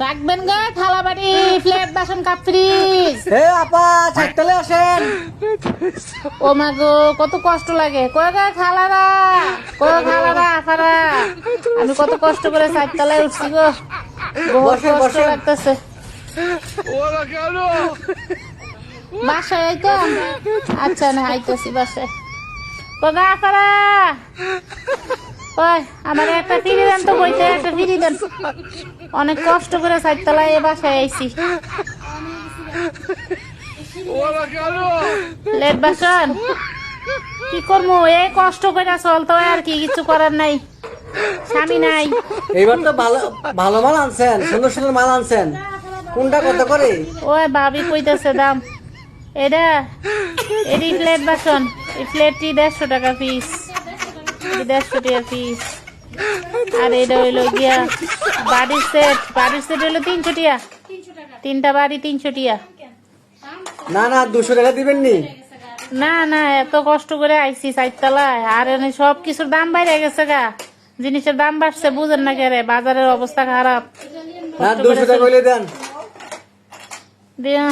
রাখবেন গা থালা বাটি প্লেট বাসন কাপ ফ্রিজ। হে আপা চারটালে আসেন। ও মা গো কত কষ্ট লাগে, কয় গা খালারা, কয় খালারা আফারা, আমি কত কষ্ট করে চারতলায় উঠছি গো, বহুত বসেন, কষ্ট বসেন। লাগতেছে। বাসায় আইতাম? আচ্ছা না আইতেছি বাসায়। কয় গা আফারা, কয় আমার একটা ফিরি দেন তো, বইতে একটা ফিরি দেন, অনেক কষ্ট করে চারতলায় এ বাসায় আইছি। লেট বাসন কি করবো, এই কষ্ট করে চলতো আর কি, কিছু করার নাই, স্বামী নাই। এইবার তো ভালো ভালো মাল আনছেন, সুন্দর সুন্দর মাল আনছেন। কোনটা কত করে? ওই ভাবি কইতেছে দাম, এটা এডি প্লেট বাসন, এই প্লেটটি 150 টাকা পিস, 150 টাকা পিস। আর এটা হইলো গিয়া বাড়ির সেট হইলো 300 টাকা, 3টা বাড়ি 300 টাকা। না না 200 টাকা দিবেন নি? না না এত কষ্ট করে আইছি চারতলায়, আর এনে সব কিছুর দাম বাইরে গেছে গা, জিনিসের দাম বাড়ছে, বুঝেন না কে রে, বাজারের অবস্থা খারাপ। না 200 টাকা হইলে দেন। দিয়া